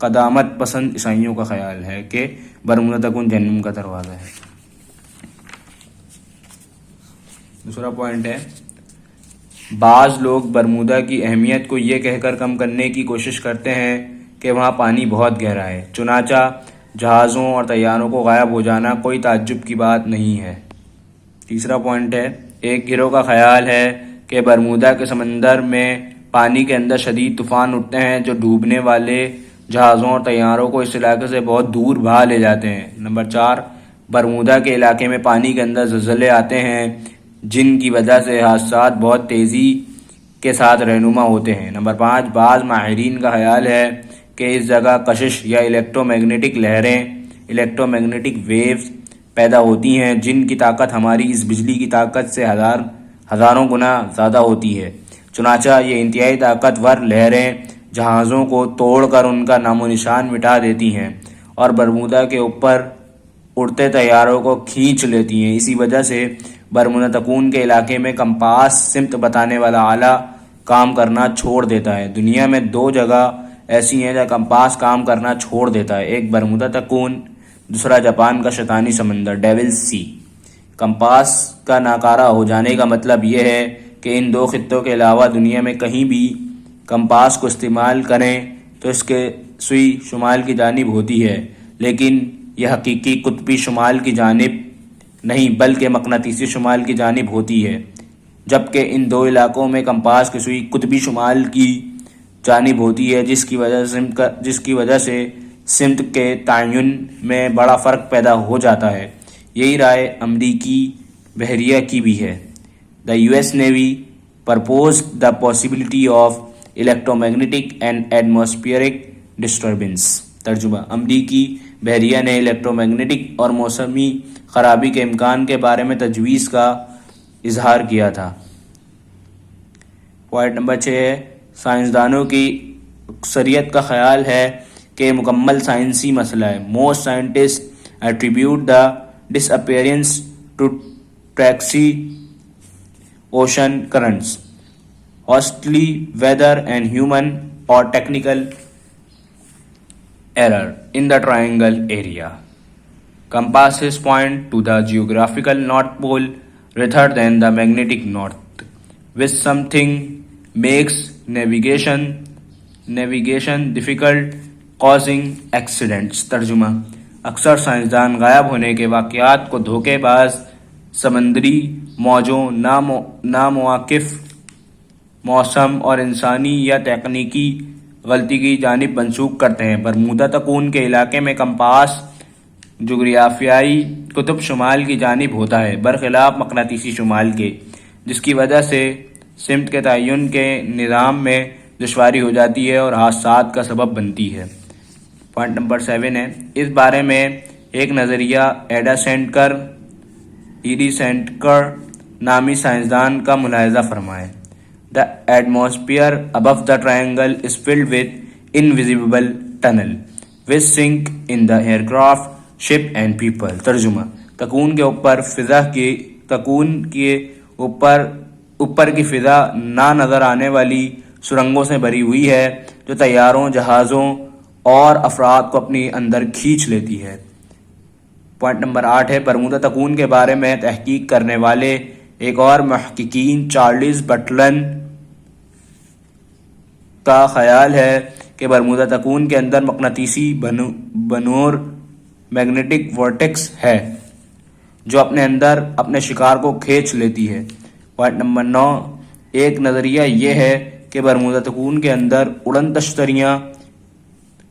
قدامت پسند عیسائیوں کا خیال ہے کہ برمودا تکون جہنم کا دروازہ ہے۔ دوسرا پوائنٹ ہے، بعض لوگ برمودا کی اہمیت کو یہ کہہ کر کم کرنے کی کوشش کرتے ہیں کہ وہاں پانی بہت گہرا ہے، چنانچہ جہازوں اور طیاروں کو غائب ہو جانا کوئی تعجب کی بات نہیں ہے۔ تیسرا پوائنٹ ہے، ایک گروہ کا خیال ہے کہ برمودا کے سمندر میں پانی کے اندر شدید طوفان اٹھتے ہیں جو ڈوبنے والے جہازوں اور طیاروں کو اس علاقے سے بہت دور بہا لے جاتے ہیں۔ نمبر 4، برمودا کے علاقے میں پانی کے اندر زلزلے آتے ہیں جن کی وجہ سے حادثات بہت تیزی کے ساتھ رہنما ہوتے ہیں۔ نمبر 5، بعض ماہرین کا خیال ہے کہ اس جگہ کشش یا الیکٹرو میگنیٹک لہریں الیکٹرو میگنیٹک ویوز پیدا ہوتی ہیں جن کی طاقت ہماری اس بجلی کی طاقت سے ہزاروں گنا زیادہ ہوتی ہے، چنانچہ یہ انتہائی طاقتور لہریں جہازوں کو توڑ کر ان کا نام و نشان مٹا دیتی ہیں اور برمودا کے اوپر اڑتے طیاروں کو کھینچ لیتی ہیں۔ اسی وجہ سے برمودا تکون کے علاقے میں کمپاس سمت بتانے والا آلہ کام کرنا چھوڑ دیتا ہے۔ دنیا میں 2 جگہ ایسی ہیں جہاں کمپاس کام کرنا چھوڑ دیتا ہے، ایک برمودا تکون، دوسرا جاپان کا شیطانی سمندر ڈیول سی۔ کمپاس کا ناکارہ ہو جانے کا مطلب یہ ہے کہ ان 2 خطوں کے علاوہ دنیا میں کہیں بھی کمپاس کو استعمال کریں تو اس کے سوئی شمال کی جانب ہوتی ہے، لیکن یہ حقیقی قطبی شمال کی جانب نہیں بلکہ مقناطیسی شمال کی جانب ہوتی ہے، جبکہ ان 2 علاقوں میں کمپاس کی سوئی قطبی شمال کی جانب ہوتی ہے، جس کی وجہ سے سمت کے تعین میں بڑا فرق پیدا ہو جاتا ہے۔ یہی رائے امریکی بحریہ کی بھی ہے۔ The US Navy proposed the possibility of electromagnetic and atmospheric disturbance۔ ترجمہ، امریکی بحریہ نے الیکٹرو میگنیٹک اور موسمی خرابی کے امکان کے بارے میں تجویز کا اظہار کیا تھا۔ پوائنٹ نمبر 6 ہے، سائنسدانوں کی اکثریت کا خیال ہے کہ یہ مکمل سائنسی مسئلہ ہے۔ Most scientists attribute the disappearance to traxy ocean currents, hostile weather and human or technical error in the triangle area. Compasses point to the geographical North Pole rather than the magnetic North, which something makes navigation difficult, causing accidents۔ ترجمہ، اکثر سائنسدان غائب ہونے کے واقعات کو دھوکے باز سمندری موجوں، نامواقف موسم اور انسانی یا تکنیکی غلطی کی جانب منسوخ کرتے ہیں۔ برمودا تکون کے علاقے میں کمپاس جغرافیائی قطب شمال کی جانب ہوتا ہے، برخلاف مقناطیسی شمال کے، جس کی وجہ سے سمت کے تعین کے نظام میں دشواری ہو جاتی ہے اور حادثات کا سبب بنتی ہے۔ پوائنٹ نمبر 7 ہے، اس بارے میں ایک نظریہ ایڈی سینٹکر نامی سائنسدان کا ملاحظہ فرمائے۔ The atmosphere above the triangle is filled with invisible tunnel which sink in the aircraft, ship and people۔ ترجمہ، تکون کے اوپر کی فضا نہ نظر آنے والی سرنگوں سے بھری ہوئی ہے جو طیاروں، جہازوں اور افراد کو اپنی اندر کھینچ لیتی ہے۔ پوائنٹ نمبر 8 ہے، برمودا تکون کے بارے میں تحقیق کرنے والے ایک اور محققین چارلز بٹلن کا خیال ہے کہ برمودا تکون کے اندر مقناطیسی بنور میگنیٹک وورٹیکس ہے جو اپنے اندر اپنے شکار کو کھینچ لیتی ہے۔ پوائنٹ نمبر 9، ایک نظریہ یہ ہے کہ برمودا تکون کے اندر اڑن تشتریاں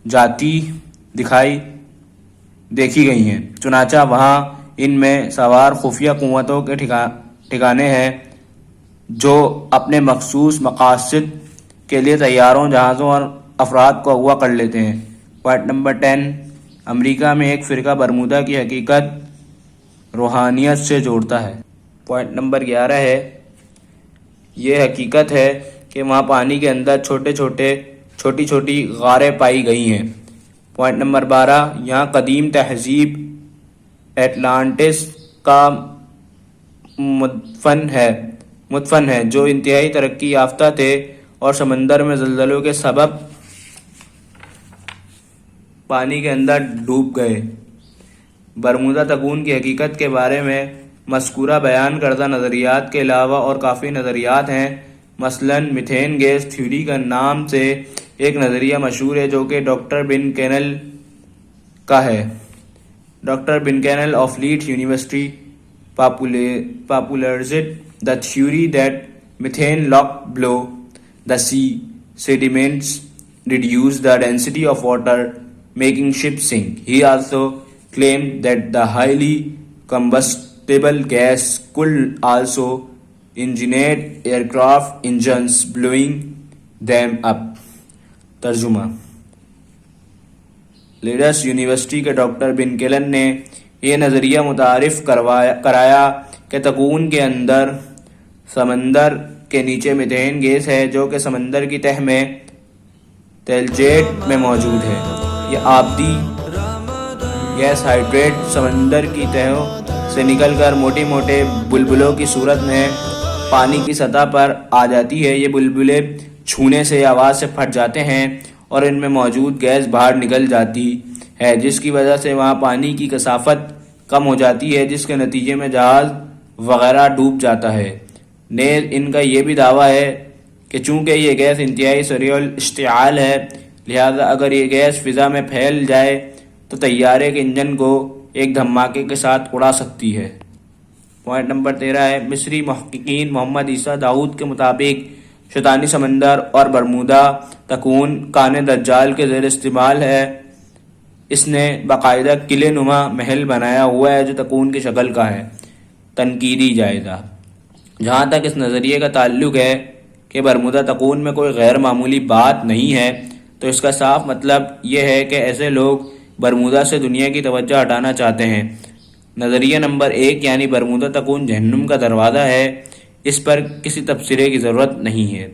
جاتی دیکھی گئی ہیں، چنانچہ وہاں ان میں سوار خفیہ قوتوں کے ٹھکانے ہیں جو اپنے مخصوص مقاصد کے لیے طیاروں، جہازوں اور افراد کو اغوا کر لیتے ہیں۔ پوائنٹ نمبر 10، امریکہ میں ایک فرقہ برمودا کی حقیقت روحانیت سے جوڑتا ہے۔ پوائنٹ نمبر 11 ہے، یہ حقیقت ہے کہ وہاں پانی کے اندر چھوٹی چھوٹی غاریں پائی گئی ہیں۔ پوائنٹ نمبر 12، یہاں قدیم تہذیب ایٹلانٹس کا مدفن ہے جو انتہائی ترقی یافتہ تھے اور سمندر میں زلزلوں کے سبب پانی کے اندر ڈوب گئے۔ برمودا تکون کی حقیقت کے بارے میں مذکورہ بیان کردہ نظریات کے علاوہ اور کافی نظریات ہیں۔ مثلاً میتھین گیس تھیوری کا نام سے ایک نظریہ مشہور ہے جو کہ ڈاکٹر بن کینل کا ہے۔ ڈاکٹر بن کینل of Leeds University popularized the theory that methane lock below the sea sediments reduce the density of water, making ships sink. He also claimed that the highly combustible gas could also engineer aircraft engines, blowing them up. ترجمہ: leads university کے doctor بن کیلن نے یہ نظریہ متعارف کرایا کہ تکون کے اندر سمندر کے نیچے میتھین گیس ہے جو کہ سمندر کی تہہ میں تیلجیٹ میں موجود ہے۔ یہ آبی گیس ہائیڈریٹ سمندر کی تہوں سے نکل کر موٹے موٹے بلبلوں کی صورت میں پانی کی سطح پر آ جاتی ہے۔ یہ بلبلے چھونے سے آواز سے پھٹ جاتے ہیں اور ان میں موجود گیس باہر نکل جاتی ہے، جس کی وجہ سے وہاں پانی کی کثافت کم ہو جاتی ہے، جس کے نتیجے میں جہاز وغیرہ ڈوب جاتا ہے۔ نیز ان کا یہ بھی دعویٰ ہے کہ چونکہ یہ گیس انتہائی سریع الاشتعال ہے، لہذا اگر یہ گیس فضا میں پھیل جائے تو طیارے کے انجن کو ایک دھماکے کے ساتھ اڑا سکتی ہے۔ پوائنٹ نمبر 13 ہے، مصری محققین محمد عیسیٰ داؤد کے مطابق شیطانی سمندر اور برمودا تکون کان دجال کے زیر استعمال ہے۔ اس نے باقاعدہ قلعے نما محل بنایا ہوا ہے جو تکون کی شکل کا ہے۔ تنقیدی جائزہ: جہاں تک اس نظریے کا تعلق ہے کہ برمودا تکون میں کوئی غیر معمولی بات نہیں ہے، تو اس کا صاف مطلب یہ ہے کہ ایسے لوگ برمودا سے دنیا کی توجہ ہٹانا چاہتے ہیں۔ نظریہ نمبر 1 یعنی برمودا تکون جہنم کا دروازہ ہے، اس پر کسی تبصرے کی ضرورت نہیں ہے۔